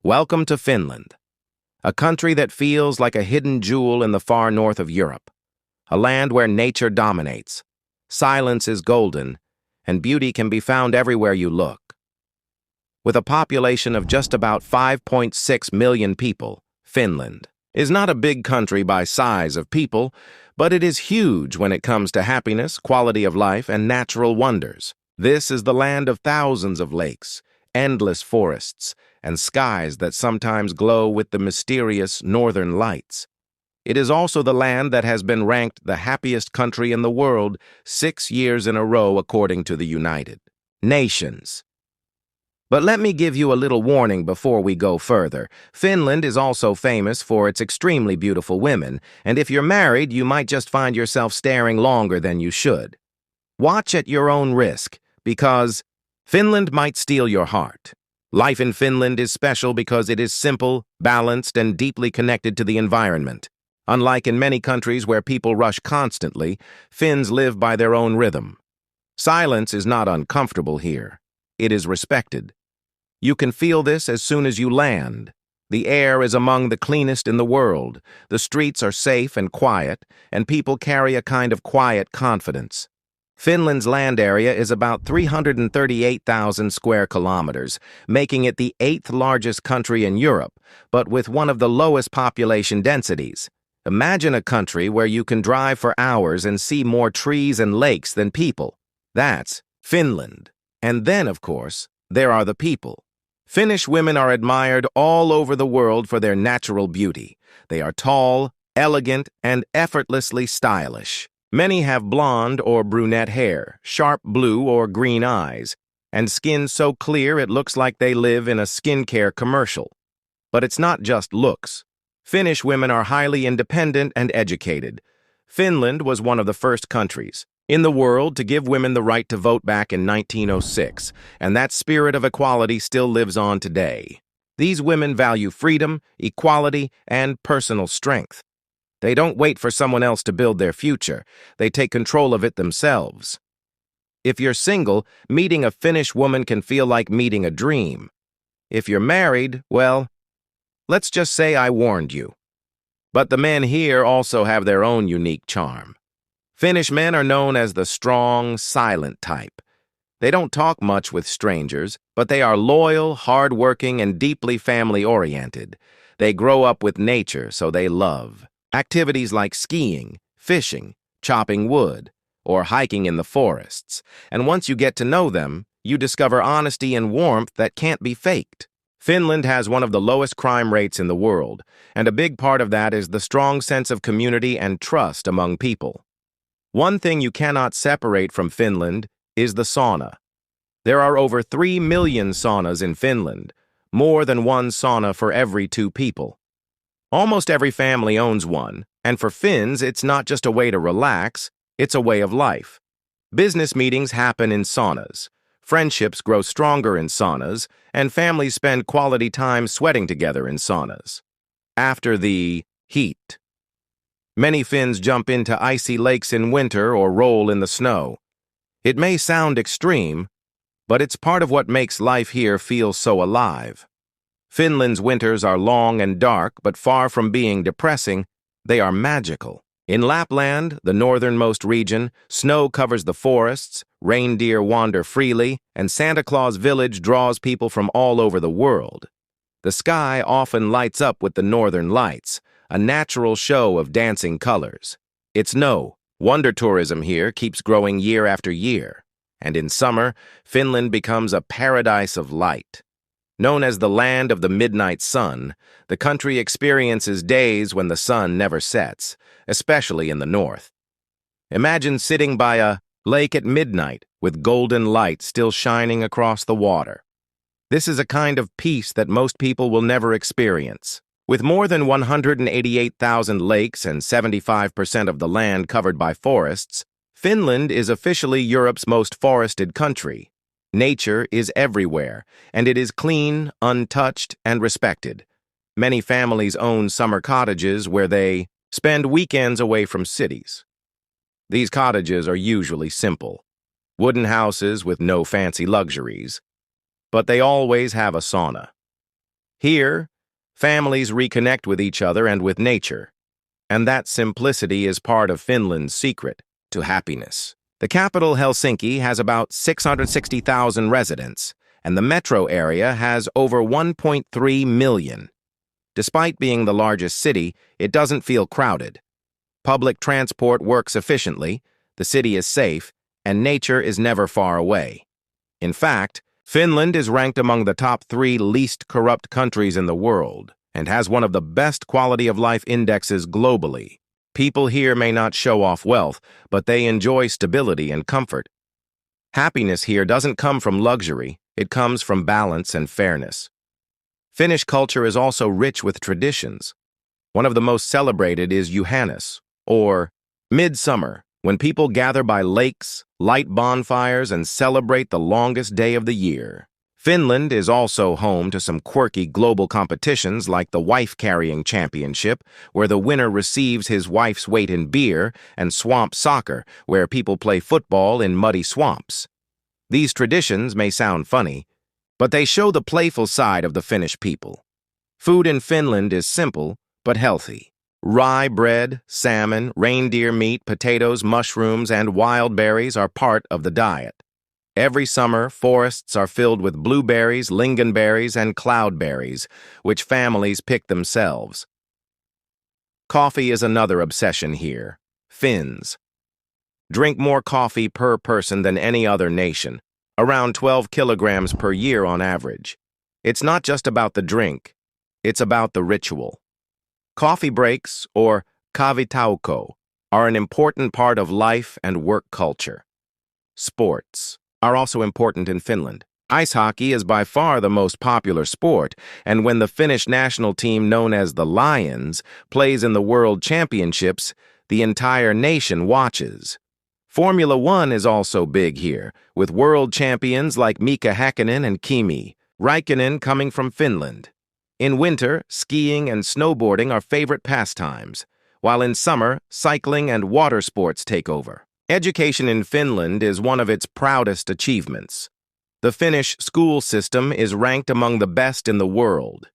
Welcome to Finland, a country that feels like a hidden jewel in the far north of Europe, a land where nature dominates, silence is golden, and beauty can be found everywhere you look. With a population of just about 5.6 million people, Finland is not a big country by size of people, but it is huge when it comes to happiness, quality of life, and natural wonders. This is the land of thousands of lakes, endless forests, and skies that sometimes glow with the mysterious northern lights. It is also the land that has been ranked the happiest country in the world 6 years in a row according to the United Nations. But let me give you a little warning before we go further. Finland is also famous for its extremely beautiful women, and if you're married, you might just find yourself staring longer than you should. Watch at your own risk, because Finland might steal your heart. Life in Finland is special because it is simple, balanced, and deeply connected to the environment. Unlike in many countries where people rush constantly, Finns live by their own rhythm. Silence is not uncomfortable here. It is respected. You can feel this as soon as you land. The air is among the cleanest in the world. The streets are safe and quiet, and people carry a kind of quiet confidence. Finland's land area is about 338,000 square kilometers, making it the 8th largest country in Europe, but with one of the lowest population densities. Imagine a country where you can drive for hours and see more trees and lakes than people. That's Finland. And then, of course, there are the people. Finnish women are admired all over the world for their natural beauty. They are tall, elegant, and effortlessly stylish. Many have blonde or brunette hair, sharp blue or green eyes, and skin so clear it looks like they live in a skincare commercial. But it's not just looks. Finnish women are highly independent and educated. Finland was one of the first countries in the world to give women the right to vote back in 1906, and that spirit of equality still lives on today. These women value freedom, equality, and personal strength. They don't wait for someone else to build their future. They take control of it themselves. If you're single, meeting a Finnish woman can feel like meeting a dream. If you're married, well, let's just say I warned you. But the men here also have their own unique charm. Finnish men are known as the strong, silent type. They don't talk much with strangers, but they are loyal, hard-working, and deeply family-oriented. They grow up with nature, so they love activities like skiing, fishing, chopping wood, or hiking in the forests. And once you get to know them, you discover honesty and warmth that can't be faked. Finland has one of the lowest crime rates in the world, and a big part of that is the strong sense of community and trust among people. One thing you cannot separate from Finland is the sauna. There are over 3 million saunas in Finland, more than one sauna for every 2 people. Almost every family owns one, and for Finns, it's not just a way to relax, it's a way of life. Business meetings happen in saunas, friendships grow stronger in saunas, and families spend quality time sweating together in saunas. After the heat, many Finns jump into icy lakes in winter or roll in the snow. It may sound extreme, but it's part of what makes life here feel so alive. Finland's winters are long and dark, but far from being depressing, they are magical. In Lapland, the northernmost region, snow covers the forests, reindeer wander freely, and Santa Claus Village draws people from all over the world. The sky often lights up with the northern lights, a natural show of dancing colors. It's wonder tourism here keeps growing year after year, and in summer, Finland becomes a paradise of light. Known as the land of the midnight sun, the country experiences days when the sun never sets, especially in the north. Imagine sitting by a lake at midnight with golden light still shining across the water. This is a kind of peace that most people will never experience. With more than 188,000 lakes and 75% of the land covered by forests, Finland is officially Europe's most forested country. Nature is everywhere, and it is clean, untouched, and respected. Many families own summer cottages where they spend weekends away from cities. These cottages are usually simple, wooden houses with no fancy luxuries, but they always have a sauna. Here, families reconnect with each other and with nature, and that simplicity is part of Finland's secret to happiness. The capital, Helsinki, has about 660,000 residents, and the metro area has over 1.3 million. Despite being the largest city, it doesn't feel crowded. Public transport works efficiently, the city is safe, and nature is never far away. In fact, Finland is ranked among the top 3 least corrupt countries in the world and has one of the best quality of life indexes globally. People here may not show off wealth, but they enjoy stability and comfort. Happiness here doesn't come from luxury, it comes from balance and fairness. Finnish culture is also rich with traditions. One of the most celebrated is Juhannus, or midsummer, when people gather by lakes, light bonfires, and celebrate the longest day of the year. Finland is also home to some quirky global competitions like the Wife-Carrying Championship, where the winner receives his wife's weight in beer, and swamp soccer, where people play football in muddy swamps. These traditions may sound funny, but they show the playful side of the Finnish people. Food in Finland is simple but healthy. Rye bread, salmon, reindeer meat, potatoes, mushrooms, and wild berries are part of the diet. Every summer, forests are filled with blueberries, lingonberries, and cloudberries, which families pick themselves. Coffee is another obsession here. Finns drink more coffee per person than any other nation, around 12 kilograms per year on average. It's not just about the drink, it's about the ritual. Coffee breaks, or kahvitauko, are an important part of life and work culture. Sports are also important in Finland. Ice hockey is by far the most popular sport, and when the Finnish national team known as the Lions plays in the World Championships, the entire nation watches. Formula One is also big here, with world champions like Mika Häkkinen and Kimi Räikkönen coming from Finland. In winter, skiing and snowboarding are favorite pastimes, while in summer, cycling and water sports take over. Education in Finland is one of its proudest achievements. The Finnish school system is ranked among the best in the world.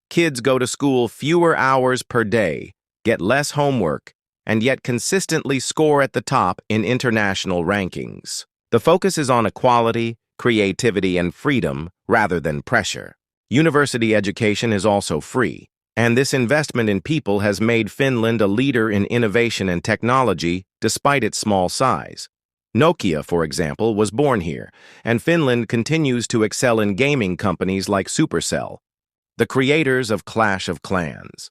Kids go to school fewer hours per day, get less homework, and yet consistently score at the top in international rankings. The focus is on equality, creativity, and freedom rather than pressure. University education is also free, and this investment in people has made Finland a leader in innovation and technology despite its small size. Nokia, for example, was born here, and Finland continues to excel in gaming companies like Supercell, the creators of Clash of Clans.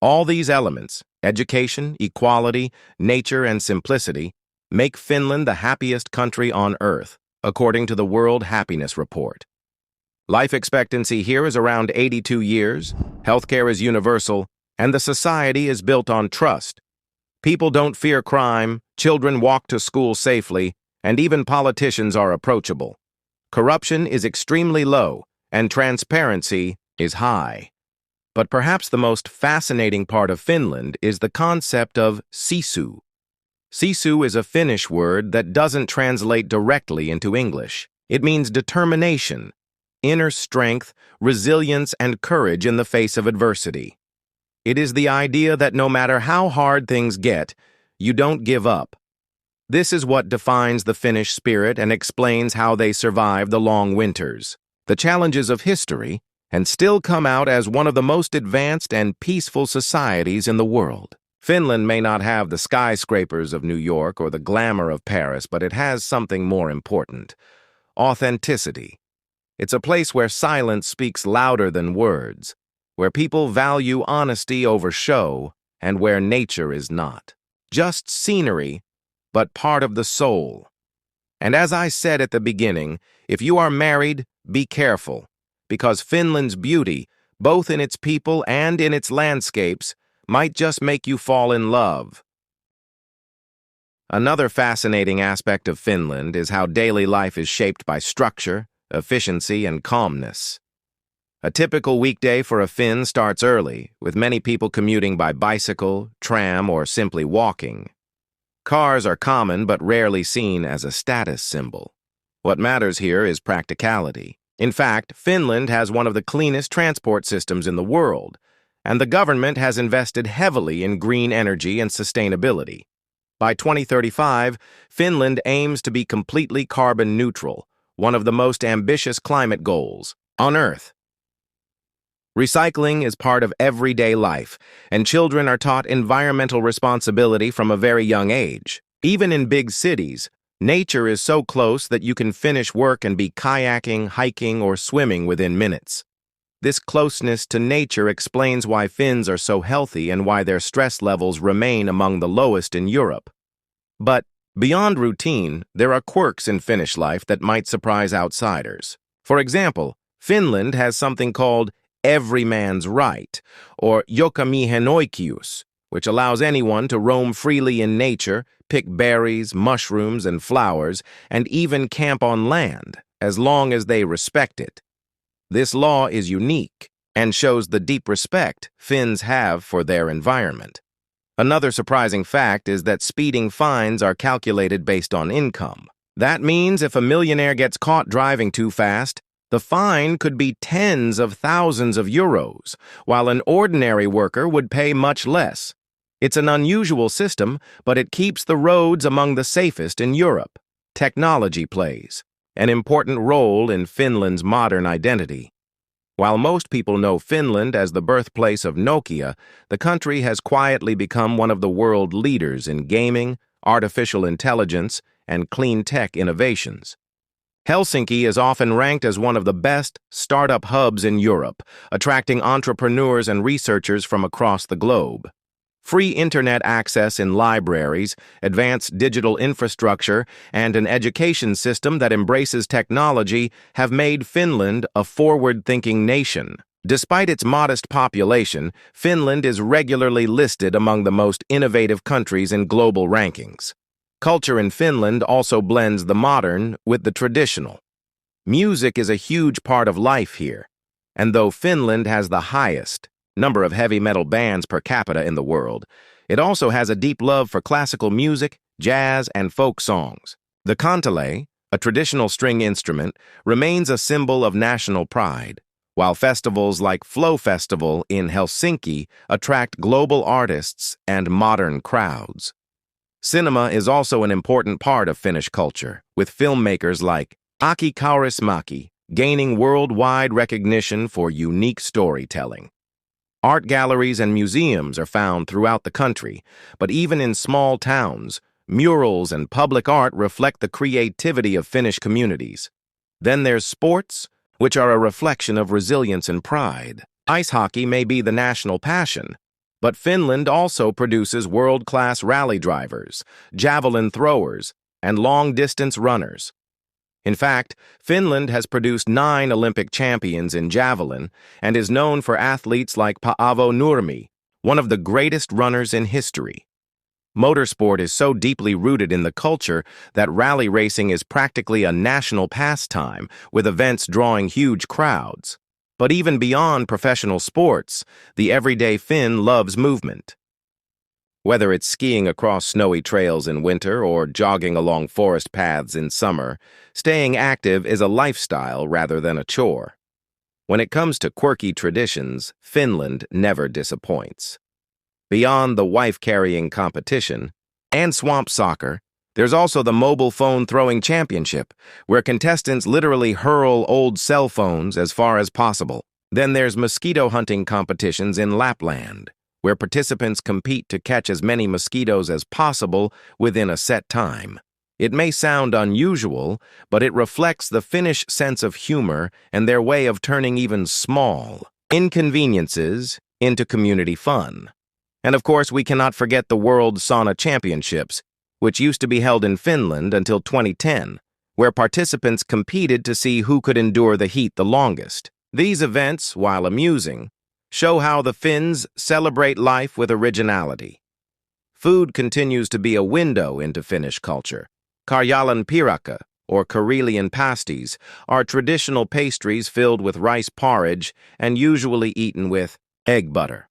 All these elements, education, equality, nature, and simplicity, make Finland the happiest country on Earth, according to the World Happiness Report. Life expectancy here is around 82 years, healthcare is universal, and the society is built on trust. People don't fear crime, children walk to school safely, and even politicians are approachable. Corruption is extremely low, and transparency is high. But perhaps the most fascinating part of Finland is the concept of sisu. Sisu is a Finnish word that doesn't translate directly into English. It means determination, inner strength, resilience, and courage in the face of adversity. It is the idea that no matter how hard things get, you don't give up. This is what defines the Finnish spirit and explains how they survive the long winters, the challenges of history, and still come out as one of the most advanced and peaceful societies in the world. Finland may not have the skyscrapers of New York or the glamour of Paris, but it has something more important: authenticity. It's a place where silence speaks louder than words, where people value honesty over show, and where nature is not just scenery, but part of the soul. And as I said at the beginning, if you are married, be careful, because Finland's beauty, both in its people and in its landscapes, might just make you fall in love. Another fascinating aspect of Finland is how daily life is shaped by structure, efficiency, and calmness. A typical weekday for a Finn starts early, with many people commuting by bicycle, tram, or simply walking. Cars are common but rarely seen as a status symbol. What matters here is practicality. In fact, Finland has one of the cleanest transport systems in the world, and the government has invested heavily in green energy and sustainability. By 2035, Finland aims to be completely carbon neutral, one of the most ambitious climate goals on Earth. Recycling is part of everyday life, and children are taught environmental responsibility from a very young age. Even in big cities, nature is so close that you can finish work and be kayaking, hiking, or swimming within minutes. This closeness to nature explains why Finns are so healthy and why their stress levels remain among the lowest in Europe. But beyond routine, there are quirks in Finnish life that might surprise outsiders. For example, Finland has something called every man's right, or jokamiehen oikeus, which allows anyone to roam freely in nature, pick berries, mushrooms, and flowers, and even camp on land, as long as they respect it. This law is unique and shows the deep respect Finns have for their environment. Another surprising fact is that speeding fines are calculated based on income. That means if a millionaire gets caught driving too fast, the fine could be tens of thousands of euros, while an ordinary worker would pay much less. It's an unusual system, but it keeps the roads among the safest in Europe. Technology plays an important role in Finland's modern identity. While most people know Finland as the birthplace of Nokia, the country has quietly become one of the world leaders in gaming, artificial intelligence, and clean tech innovations. Helsinki is often ranked as one of the best startup hubs in Europe, attracting entrepreneurs and researchers from across the globe. Free internet access in libraries, advanced digital infrastructure, and an education system that embraces technology have made Finland a forward-thinking nation. Despite its modest population, Finland is regularly listed among the most innovative countries in global rankings. Culture in Finland also blends the modern with the traditional. Music is a huge part of life here, and though Finland has the highest number of heavy metal bands per capita in the world, it also has a deep love for classical music, jazz, and folk songs. The kantele, a traditional string instrument, remains a symbol of national pride, while festivals like Flow Festival in Helsinki attract global artists and modern crowds. Cinema is also an important part of Finnish culture, with filmmakers like Aki Kaurismäki gaining worldwide recognition for unique storytelling. Art galleries and museums are found throughout the country, but even in small towns, murals and public art reflect the creativity of Finnish communities. Then there's sports, which are a reflection of resilience and pride. Ice hockey may be the national passion, but Finland also produces world-class rally drivers, javelin throwers, and long-distance runners. In fact, Finland has produced 9 Olympic champions in javelin and is known for athletes like Paavo Nurmi, one of the greatest runners in history. Motorsport is so deeply rooted in the culture that rally racing is practically a national pastime, with events drawing huge crowds. But even beyond professional sports, the everyday Finn loves movement. Whether it's skiing across snowy trails in winter or jogging along forest paths in summer, staying active is a lifestyle rather than a chore. When it comes to quirky traditions, Finland never disappoints. Beyond the wife-carrying competition and swamp soccer, there's also the mobile phone throwing championship, where contestants literally hurl old cell phones as far as possible. Then there's mosquito hunting competitions in Lapland, where participants compete to catch as many mosquitoes as possible within a set time. It may sound unusual, but it reflects the Finnish sense of humor and their way of turning even small inconveniences into community fun. And of course, we cannot forget the World Sauna Championships, which used to be held in Finland until 2010, where participants competed to see who could endure the heat the longest. These events, while amusing, show how the Finns celebrate life with originality. Food continues to be a window into Finnish culture. Karjalan piirakka, or Karelian pasties, are traditional pastries filled with rice porridge and usually eaten with egg butter.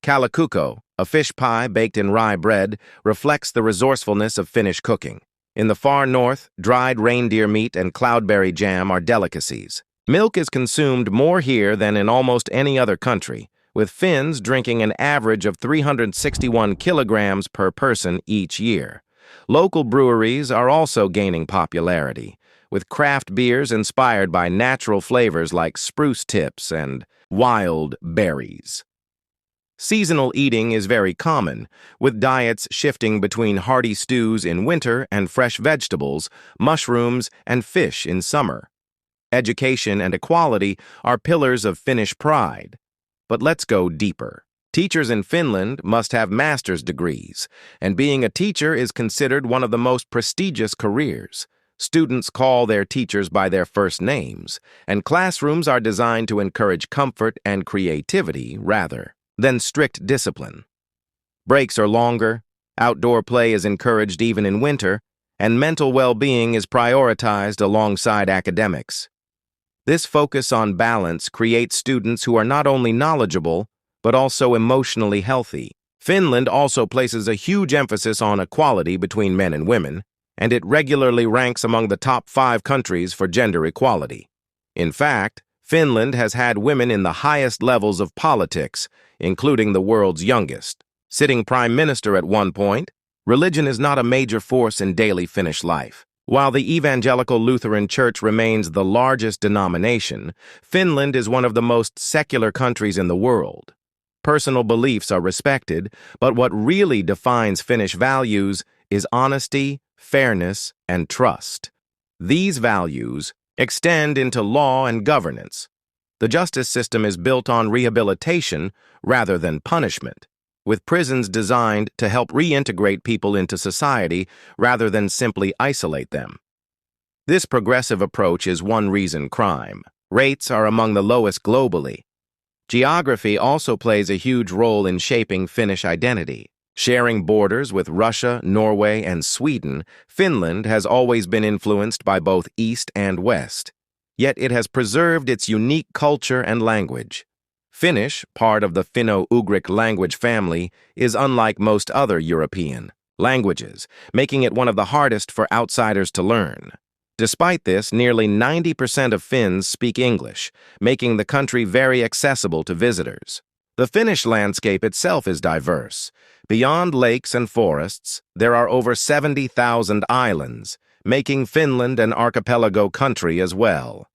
Kalakukko, a fish pie baked in rye bread, reflects the resourcefulness of Finnish cooking. In the far north, dried reindeer meat and cloudberry jam are delicacies. Milk is consumed more here than in almost any other country, with Finns drinking an average of 361 kilograms per person each year. Local breweries are also gaining popularity, with craft beers inspired by natural flavors like spruce tips and wild berries. Seasonal eating is very common, with diets shifting between hearty stews in winter and fresh vegetables, mushrooms, and fish in summer. Education and equality are pillars of Finnish pride. But let's go deeper. Teachers in Finland must have master's degrees, and being a teacher is considered one of the most prestigious careers. Students call their teachers by their first names, and classrooms are designed to encourage comfort and creativity rather than strict discipline. Breaks are longer, outdoor play is encouraged even in winter, and mental well-being is prioritized alongside academics. This focus on balance creates students who are not only knowledgeable, but also emotionally healthy. Finland also places a huge emphasis on equality between men and women, and it regularly ranks among the top 5 countries for gender equality. In fact, Finland has had women in the highest levels of politics, including the world's youngest. Sitting prime minister at one point, religion is not a major force in daily Finnish life. While the Evangelical Lutheran Church remains the largest denomination, Finland is one of the most secular countries in the world. Personal beliefs are respected, but what really defines Finnish values is honesty, fairness, and trust. These values extend into law and governance. The justice system is built on rehabilitation rather than punishment, with prisons designed to help reintegrate people into society rather than simply isolate them. This progressive approach is one reason crime rates are among the lowest globally. Geography also plays a huge role in shaping Finnish identity. Sharing borders with Russia, Norway, and Sweden, Finland has always been influenced by both East and West. Yet it has preserved its unique culture and language. Finnish, part of the Finno-Ugric language family, is unlike most other European languages, making it one of the hardest for outsiders to learn. Despite this, nearly 90% of Finns speak English, making the country very accessible to visitors. The Finnish landscape itself is diverse. Beyond lakes and forests, there are over 70,000 islands, making Finland an archipelago country as well.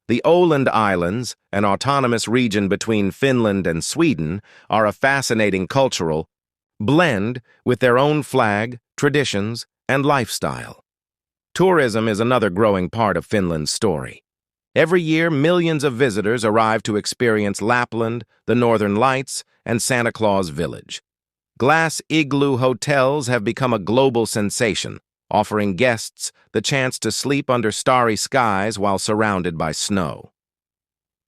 The Åland Islands, an autonomous region between Finland and Sweden, are a fascinating cultural blend with their own flag, traditions, and lifestyle. Tourism is another growing part of Finland's story. Every year, millions of visitors arrive to experience Lapland, the Northern Lights, and Santa Claus Village. Glass igloo hotels have become a global sensation, offering guests the chance to sleep under starry skies while surrounded by snow.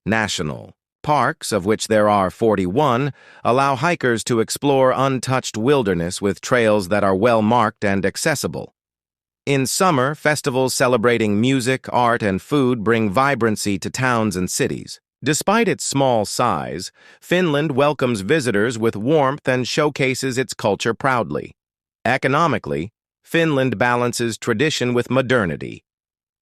National parks, of which there are 41, allow hikers to explore untouched wilderness with trails that are well marked and accessible. In summer, festivals celebrating music, art, and food bring vibrancy to towns and cities. Despite its small size, Finland welcomes visitors with warmth and showcases its culture proudly. Economically, Finland balances tradition with modernity.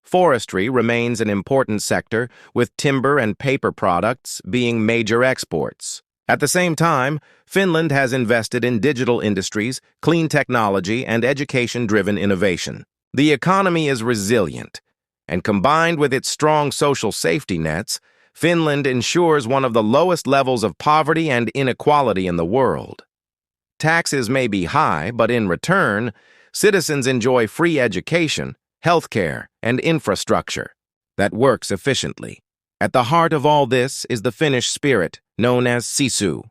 Forestry remains an important sector, with timber and paper products being major exports. At the same time, Finland has invested in digital industries, clean technology, and education-driven innovation. The economy is resilient, and combined with its strong social safety nets, Finland ensures one of the lowest levels of poverty and inequality in the world. Taxes may be high, but in return, citizens enjoy free education, healthcare, and infrastructure that works efficiently. At the heart of all this is the Finnish spirit, known as sisu.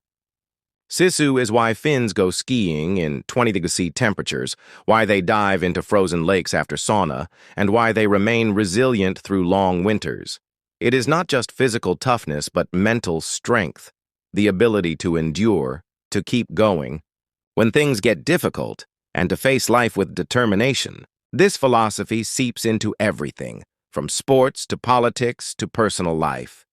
Sisu is why Finns go skiing in 20°C temperatures, why they dive into frozen lakes after sauna, and why they remain resilient through long winters. It is not just physical toughness, but mental strength, the ability to endure, to keep going when things get difficult, and to face life with determination. This philosophy seeps into everything, from sports to politics to personal life.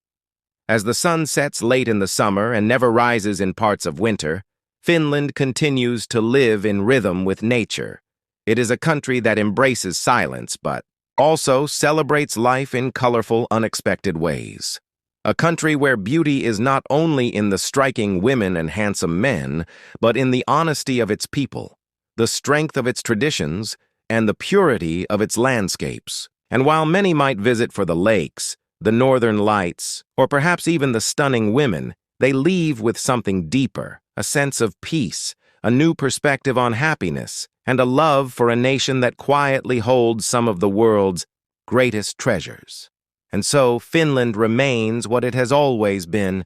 As the sun sets late in the summer and never rises in parts of winter, Finland continues to live in rhythm with nature. It is a country that embraces silence but also celebrates life in colorful, unexpected ways. A country where beauty is not only in the striking women and handsome men, but in the honesty of its people, the strength of its traditions, and the purity of its landscapes. And while many might visit for the lakes, the northern lights, or perhaps even the stunning women, they leave with something deeper, a sense of peace, a new perspective on happiness, and a love for a nation that quietly holds some of the world's greatest treasures. And so Finland remains what it has always been,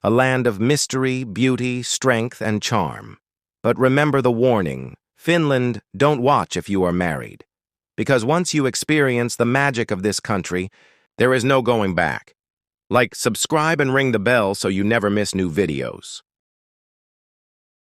a land of mystery, beauty, strength, and charm. But remember the warning: Finland, don't watch if you are married. Because once you experience the magic of this country, there is no going back. Like, subscribe and ring the bell so you never miss new videos.